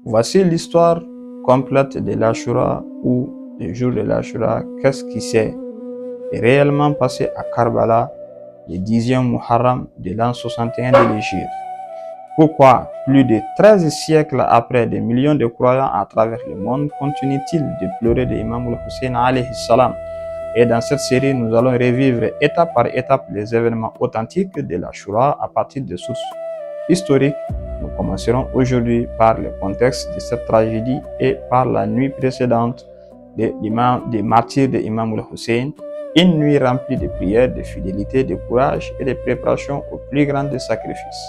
Voici l'histoire complète de l'Ashura ou le jour de l'Ashura. Qu'est-ce qui s'est réellement passé à Karbala le 10e Muharram de l'an 61 de l'Hégire? Pourquoi, plus de 13 siècles après, des millions de croyants à travers le monde continuent-ils de pleurer de Imam al-Hussein alayhi salam? Et dans cette série, nous allons revivre étape par étape les événements authentiques de l'Ashura à partir de sources historiques. Nous commencerons aujourd'hui par le contexte de cette tragédie et par la nuit précédente des martyrs de Imam al-Hussein, une nuit remplie de prières, de fidélité, de courage et de préparation au plus grand des sacrifices.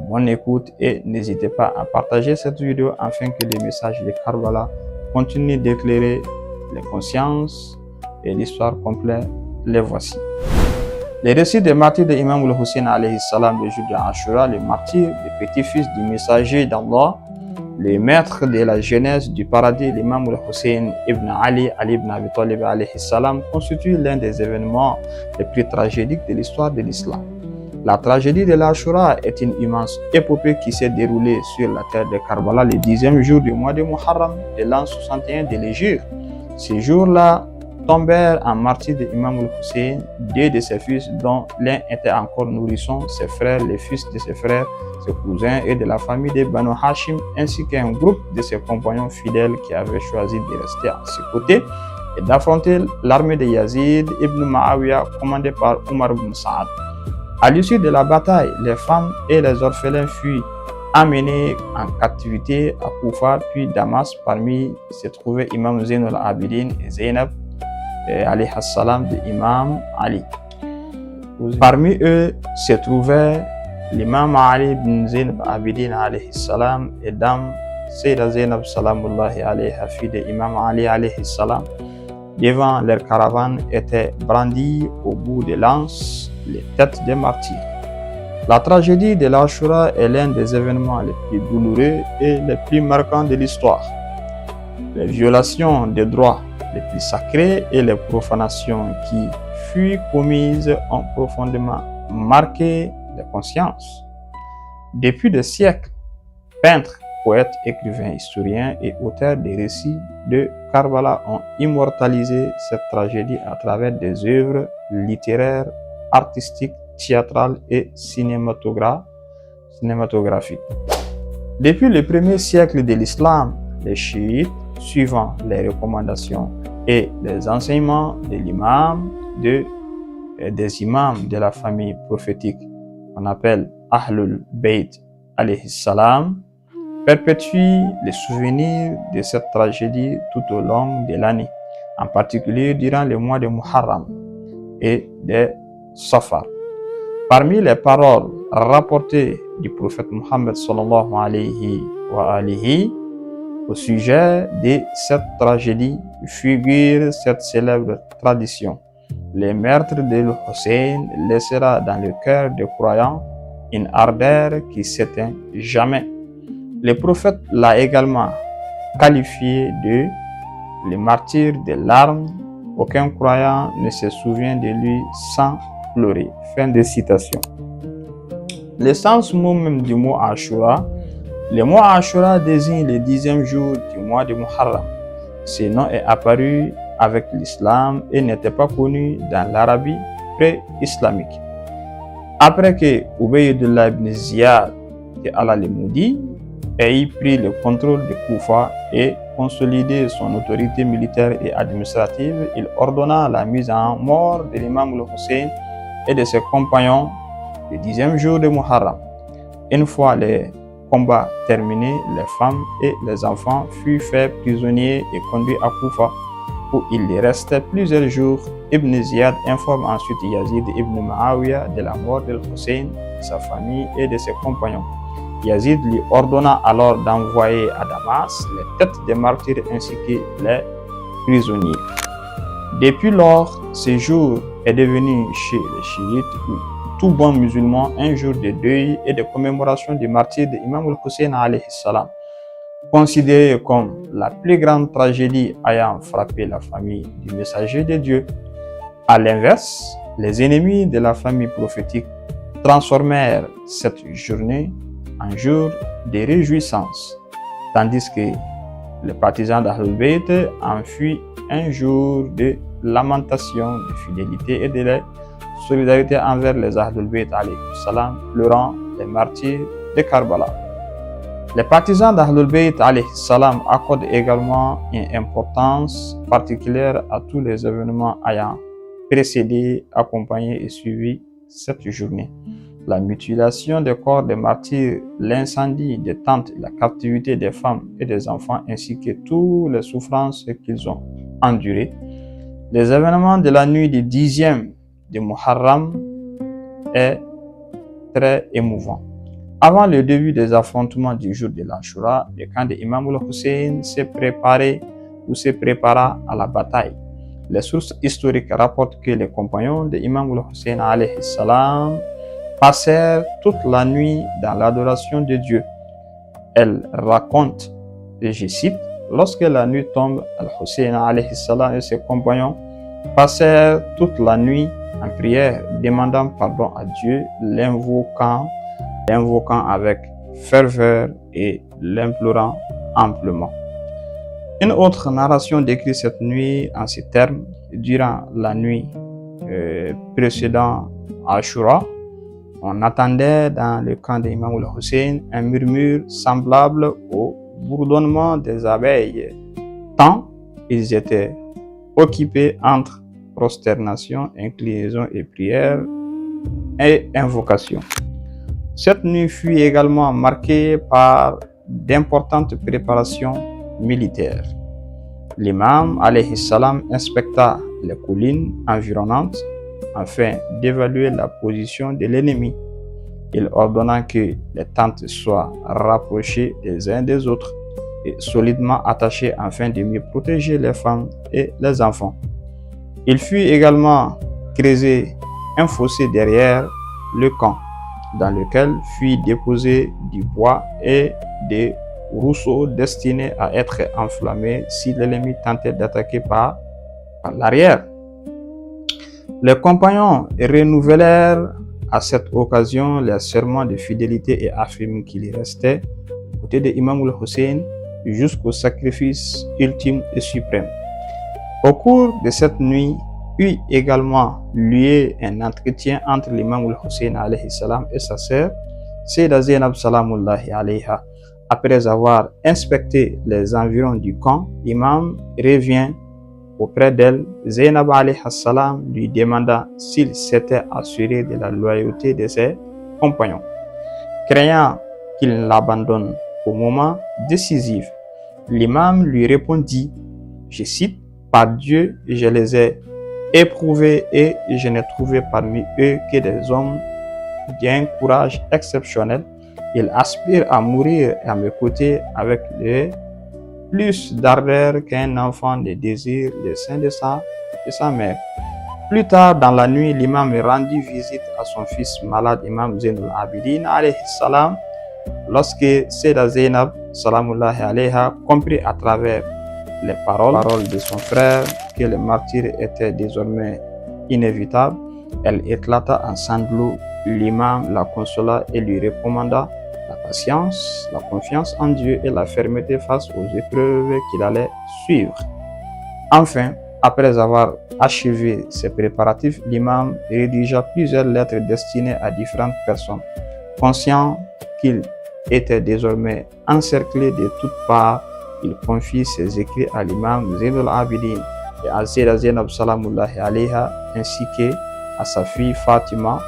Bonne écoute et n'hésitez pas à partager cette vidéo afin que les messages de Karbala continuent d'éclairer les consciences et l'histoire complète. Les voici. Les récits des martyrs de Imam al-Hussein alayhi salam le jour de Ashura, les martyrs, les petits-fils du messager d'Allah, les maîtres de la jeunesse du paradis, l'imam al-Hussein ibn Ali ibn Abi Talib alayhi salam, constitue l'un des événements les plus tragédiques de l'histoire de l'islam. La tragédie de l'Ashura est une immense épopée qui s'est déroulée sur la terre de Karbala le 10e jour du mois de Muharram de l'an 61 de l'Hégire. Ce jour-là tombèrent en martyr de Imam al-Hussein deux de ses fils, dont l'un était encore nourrisson, ses frères, les fils de ses frères, ses cousins et de la famille de Banu Hashim, ainsi qu'un groupe de ses compagnons fidèles qui avaient choisi de rester à ses côtés et d'affronter l'armée de Yazid ibn Ma'awiya commandée par Omar ibn Saad. À l'issue de la bataille, les femmes et les orphelins furent amenés en captivité à Koufa puis Damas. Parmi se trouvaient Imam Zain al-Abidin et Zainab alayhi salam de Imam Ali. Parmi eux se trouvaient l'imam Ali ibn Zain al-Abidin alayhi salam et Dame Sayyidah Zainab salamullahi alayha, fille de Imam Ali alayhi salam. Devant leur caravane étaient brandies au bout des lances les têtes des martyrs. La tragédie de l'Ashura est l'un des événements les plus douloureux et les plus marquants de l'histoire. Les violations des droits les plus sacrés et les profanations qui furent commises ont profondément marqué les consciences. Depuis des siècles, peintres, poètes, écrivains, historiens et auteurs des récits de Karbala ont immortalisé cette tragédie à travers des œuvres littéraires, artistiques, théâtrales et cinématographiques. Depuis le premier siècle de l'islam, les chiites, suivant les recommandations et les enseignements de des imams de la famille prophétique, qu'on appelle Ahlul Bayt alayhi salam, perpétuent les souvenirs de cette tragédie tout au long de l'année, en particulier durant les mois de Muharram et de Safar. Parmi les paroles rapportées du prophète Muhammad sallallahu alayhi wa alihi au sujet de cette tragédie figure cette célèbre tradition. Le meurtre de Hussein laissera dans le cœur des croyants une ardeur qui s'éteint jamais. Le prophète l'a également qualifié de le martyr des larmes. Aucun croyant ne se souvient de lui sans pleurer. Fin de citation. Le sens même du mot Ashura. Le mot Ashura désigne le 10e jour du mois de Muharram. Ce nom est apparu avec l'islam et n'était pas connu dans l'Arabie pré-islamique. Après que Ubaydullah ibn Ziyad de Al-Moudi ait pris le contrôle de Koufa et consolidé son autorité militaire et administrative, il ordonna la mise en mort de l'imam al-Hussein et de ses compagnons le 10e jour de Muharram. Une fois les combats terminés, les femmes et les enfants furent faits prisonniers et conduits à Koufa, où il restait plusieurs jours. Ibn Ziyad informe ensuite Yazid ibn Ma'awiya de la mort de Hussein, de sa famille et de ses compagnons. Yazid lui ordonna alors d'envoyer à Damas les têtes des martyrs ainsi que les prisonniers. Depuis lors, ce jour est devenu chez les chiites ou tout bon musulman un jour de deuil et de commémoration du martyr de Imam al-Hussein alayhi salam, considéré comme la plus grande tragédie ayant frappé la famille du messager de Dieu. À l'inverse, les ennemis de la famille prophétique transformèrent cette journée en jour de réjouissance. tandis que les partisans d'Ahlul Bayt enfuient un jour de lamentation, de fidélité et de solidarité envers les Ahlul Bayt alayhi salam, pleurant les martyrs de Karbala. Les partisans d'Ahlul Bayt alayhi salam accordent également une importance particulière à tous les événements ayant précédé, accompagné et suivi cette journée. La mutilation des corps des martyrs, l'incendie des tentes, la captivité des femmes et des enfants, ainsi que toutes les souffrances qu'ils ont endurées. Les événements de la nuit du 10e de Muharram est très émouvant. Avant le début des affrontements du jour de l'Ashura, le camp de Imam al-Hussein se prépara à la bataille. Les sources historiques rapportent que les compagnons de Imam al-Hussein alayhi salam passèrent toute la nuit dans l'adoration de Dieu. Elle raconte, et je cite, lorsque la nuit tombe, al-Hussein alayhi salam et ses compagnons passèrent toute la nuit en prière, demandant pardon à Dieu, l'invoquant avec ferveur et l'implorant amplement. Une autre narration décrit cette nuit en ces termes. Durant la nuit précédant Ashura, on attendait dans le camp d'Imam al-Hussein un murmure semblable au bourdonnement des abeilles, tant ils étaient occupés entre prosternation, inclinaison et prière et invocation. Cette nuit fut également marquée par d'importantes préparations militaires. L'imam alayhi salam inspecta les collines environnantes afin d'évaluer la position de l'ennemi. Il ordonna que les tentes soient rapprochées des uns des autres et solidement attachées afin de mieux protéger les femmes et les enfants. Il fut également creusé un fossé derrière le camp, dans lequel fut déposé du bois et des rousseaux destinés à être enflammés si l'ennemi tentait d'attaquer par l'arrière. Les compagnons renouvelèrent à cette occasion les serments de fidélité et affirment qu'ils restaient aux côtés de Imam al-Hussein jusqu'au sacrifice ultime et suprême. Au cours de cette nuit, eut également lieu un entretien entre l'imam al-Hussein alayhi salam et sa sœur, Sayyidah Zainab salamullahi alayha. Après avoir inspecté les environs du camp, l'imam revient auprès d'elle. Zainab alayhi salam lui demanda s'il s'était assuré de la loyauté de ses compagnons. Craignant qu'il l'abandonne au moment décisif, l'imam lui répondit, je cite, par Dieu, je les ai éprouvés et je n'ai trouvé parmi eux que des hommes d'un courage exceptionnel. Ils aspirent à mourir à mes côtés avec le plus d'ardeur qu'un enfant ne désire le sein de sa mère. Plus tard dans la nuit, l'imam rendit visite à son fils malade, Imam Zainul Abidin alayhi salam. Lorsque Sayyidah Zainab salamullahi alayha comprit à travers les paroles de son frère que le martyre était désormais inévitable, elle éclata en sanglots. L'imam la consola et lui recommanda la patience, la confiance en Dieu et la fermeté face aux épreuves qu'il allait suivre. Enfin, après avoir achevé ses préparatifs, l'imam rédigea plusieurs lettres destinées à différentes personnes. Conscient qu'il était désormais encerclé de toutes parts, il confie ses écrits à l'imam Zainul Abidin et à Sayyidah Zainab salamullahi alayha ainsi qu'à sa fille Fatima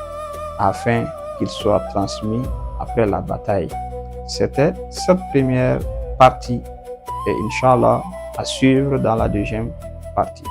afin qu'ils soient transmis après la bataille. C'était cette première partie et Inch'Allah à suivre dans la deuxième partie.